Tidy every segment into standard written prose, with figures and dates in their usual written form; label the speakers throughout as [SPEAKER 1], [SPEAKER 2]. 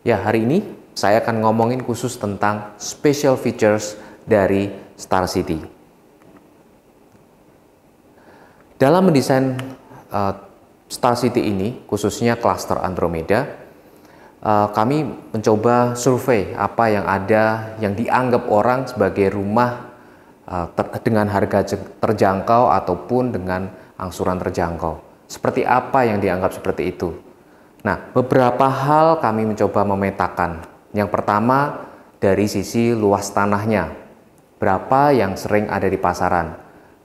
[SPEAKER 1] Ya, hari ini saya akan ngomongin khusus tentang special features dari Star City. Dalam mendesain Star City ini, khususnya klaster Andromeda, kami mencoba survei apa yang ada yang dianggap orang sebagai rumah dengan harga terjangkau ataupun dengan angsuran terjangkau. Seperti apa yang dianggap seperti itu? Nah, beberapa hal kami mencoba memetakan. Yang pertama, dari sisi luas tanahnya. Berapa yang sering ada di pasaran.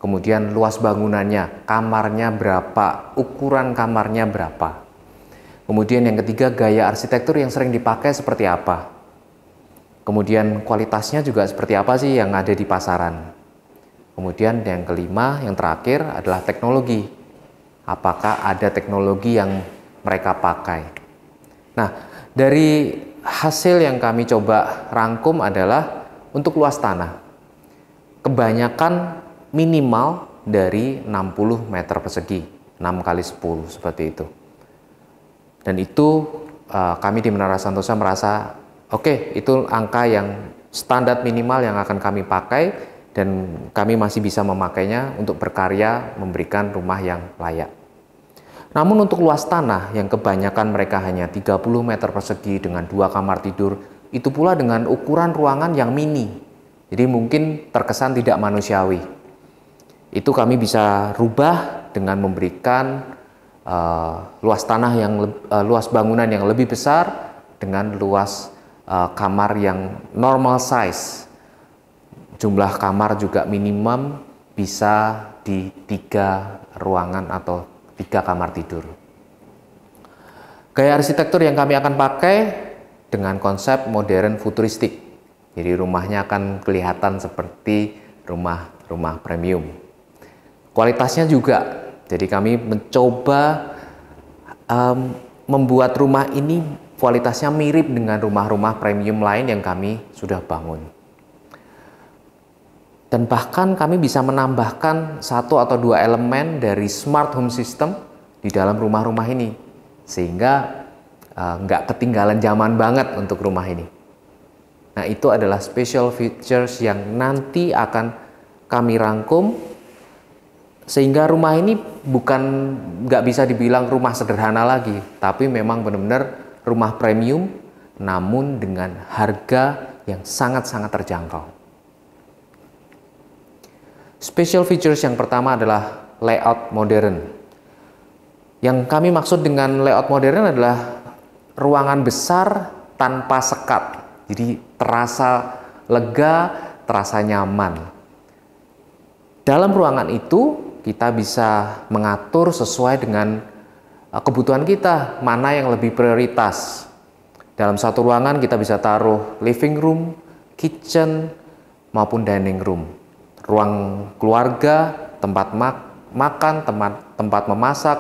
[SPEAKER 1] Kemudian luas bangunannya, kamarnya berapa, ukuran kamarnya berapa. Kemudian yang ketiga, gaya arsitektur yang sering dipakai seperti apa. Kemudian kualitasnya juga seperti apa sih yang ada di pasaran. Kemudian yang kelima, yang terakhir adalah teknologi. Apakah ada teknologi yang mereka pakai. Nah, dari hasil yang kami coba rangkum adalah untuk luas tanah. Kebanyakan minimal dari 60 meter persegi, 6 kali 10 seperti itu. Dan itu kami di Menara Santosa merasa oke, itu angka yang standar minimal yang akan kami pakai dan kami masih bisa memakainya untuk berkarya memberikan rumah yang layak. Namun untuk luas tanah yang kebanyakan mereka hanya 30 meter persegi dengan 2 kamar tidur, itu pula dengan ukuran ruangan yang mini. Jadi mungkin terkesan tidak manusiawi. Itu kami bisa rubah dengan memberikan luas tanah luas bangunan yang lebih besar dengan luas kamar yang normal size. Jumlah kamar juga minimum bisa di 3 ruangan atau 3 kamar tidur. Gaya arsitektur yang kami akan pakai dengan konsep modern futuristik. Jadi rumahnya akan kelihatan seperti rumah premium. Kualitasnya juga. Jadi kami mencoba membuat rumah ini kualitasnya mirip dengan rumah-rumah premium lain yang kami sudah bangun. Dan bahkan kami bisa menambahkan 1 atau 2 elemen dari smart home system di dalam rumah-rumah ini. Sehingga nggak ketinggalan zaman banget untuk rumah ini. Nah, itu adalah special features yang nanti akan kami rangkum. Sehingga rumah ini nggak bisa dibilang rumah sederhana lagi. Tapi memang benar-benar rumah premium namun dengan harga yang sangat-sangat terjangkau. Special features yang pertama adalah layout modern. Yang kami maksud dengan layout modern adalah ruangan besar tanpa sekat. Jadi terasa lega, terasa nyaman. Dalam ruangan itu kita bisa mengatur sesuai dengan kebutuhan kita, mana yang lebih prioritas. Dalam satu ruangan kita bisa taruh living room, kitchen, maupun dining room. Ruang keluarga, tempat makan, tempat memasak,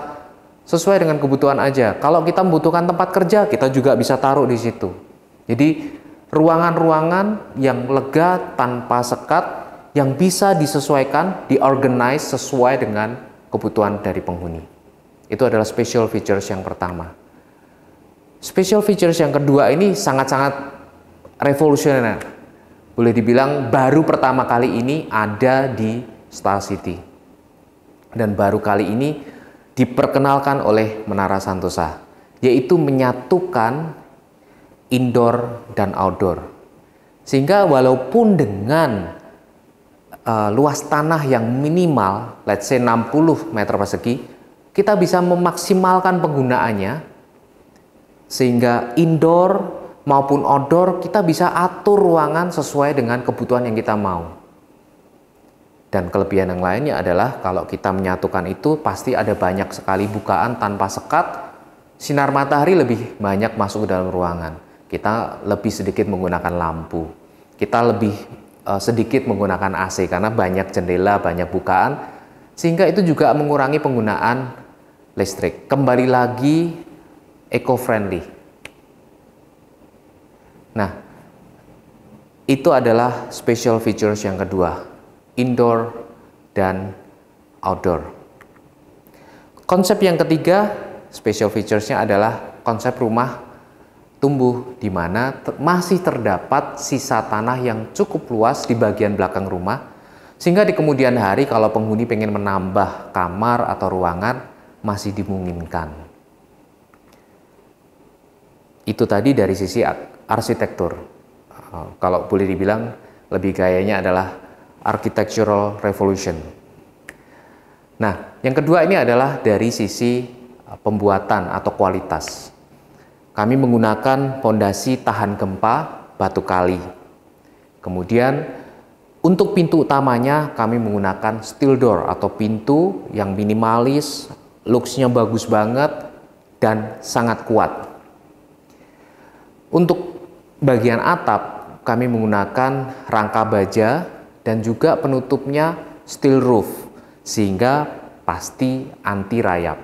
[SPEAKER 1] sesuai dengan kebutuhan aja. Kalau kita membutuhkan tempat kerja, kita juga bisa taruh di situ. Jadi ruangan-ruangan yang lega tanpa sekat, yang bisa disesuaikan, diorganize sesuai dengan kebutuhan dari penghuni. Itu adalah special features yang pertama. Special features yang kedua ini sangat-sangat revolusioner. Boleh dibilang baru pertama kali ini ada di Star City. Dan baru kali ini diperkenalkan oleh Menara Santosa, yaitu menyatukan indoor dan outdoor. Sehingga walaupun dengan luas tanah yang minimal, let's say 60 meter persegi, kita bisa memaksimalkan penggunaannya, sehingga indoor maupun outdoor kita bisa atur ruangan sesuai dengan kebutuhan yang kita mau. Dan kelebihan yang lainnya adalah kalau kita menyatukan itu pasti ada banyak sekali bukaan tanpa sekat, sinar matahari lebih banyak masuk ke dalam ruangan. Kita lebih sedikit menggunakan lampu, kita lebih sedikit menggunakan AC karena banyak jendela, banyak bukaan, sehingga itu juga mengurangi penggunaan listrik. Kembali lagi eco-friendly. Nah, itu adalah special features yang kedua, indoor dan outdoor. Konsep yang ketiga, special features-nya adalah konsep rumah tumbuh di mana masih terdapat sisa tanah yang cukup luas di bagian belakang rumah, sehingga di kemudian hari kalau penghuni pengen menambah kamar atau ruangan masih dimungkinkan. Itu tadi dari sisi arsitektur. Kalau boleh dibilang lebih gayanya adalah architectural revolution. Nah, yang kedua ini adalah dari sisi pembuatan atau kualitas. Kami menggunakan fondasi tahan gempa batu kali. Kemudian untuk pintu utamanya kami menggunakan steel door atau pintu yang minimalis, looks-nya bagus banget dan sangat kuat. Untuk bagian atap kami menggunakan rangka baja dan juga penutupnya steel roof sehingga pasti anti rayap.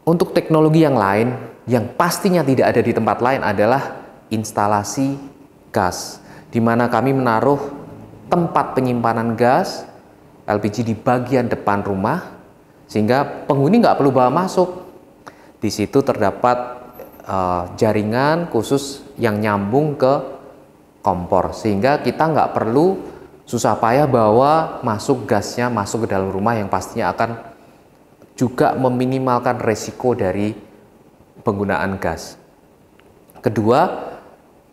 [SPEAKER 1] Untuk teknologi yang lain yang pastinya tidak ada di tempat lain adalah instalasi gas, di mana kami menaruh tempat penyimpanan gas LPG di bagian depan rumah sehingga penghuni nggak perlu bawa masuk. Di situ terdapat jaringan khusus yang nyambung ke kompor sehingga kita nggak perlu susah payah bawa masuk gasnya masuk ke dalam rumah yang pastinya akan juga meminimalkan resiko dari penggunaan gas. Kedua,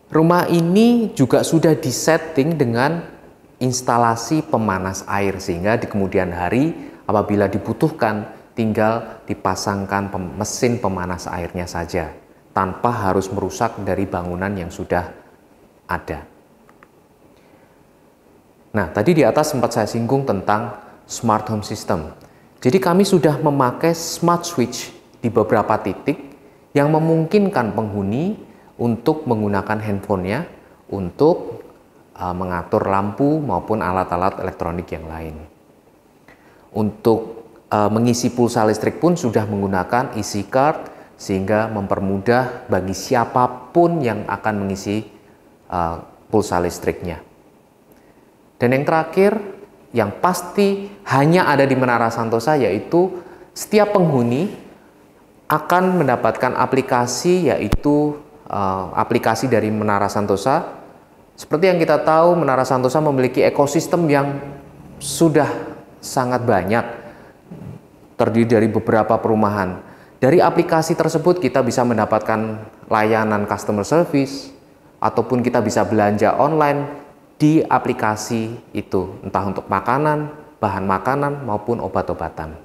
[SPEAKER 1] rumah ini juga sudah disetting dengan instalasi pemanas air sehingga di kemudian hari apabila dibutuhkan tinggal dipasangkan mesin pemanas airnya saja tanpa harus merusak dari bangunan yang sudah ada. Nah, tadi di atas sempat saya singgung tentang smart home system. Jadi kami sudah memakai smart switch di beberapa titik yang memungkinkan penghuni untuk menggunakan handphonenya untuk mengatur lampu maupun alat-alat elektronik yang lain. Untuk mengisi pulsa listrik pun sudah menggunakan EC card sehingga mempermudah bagi siapapun yang akan mengisi pulsa listriknya. Dan yang terakhir, yang pasti hanya ada di Menara Santosa, yaitu setiap penghuni akan mendapatkan aplikasi, yaitu aplikasi dari Menara Santosa. Seperti yang kita tahu, Menara Santosa memiliki ekosistem yang sudah sangat banyak, terdiri dari beberapa perumahan. Dari aplikasi tersebut kita bisa mendapatkan layanan customer service, ataupun kita bisa belanja online di aplikasi itu, entah untuk makanan, bahan makanan, maupun obat-obatan.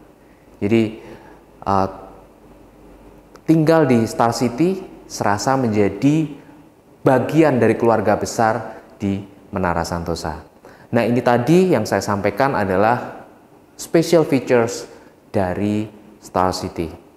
[SPEAKER 1] Jadi tinggal di Star City serasa menjadi bagian dari keluarga besar di Menara Santosa. Nah, ini tadi yang saya sampaikan adalah special features dari Star City.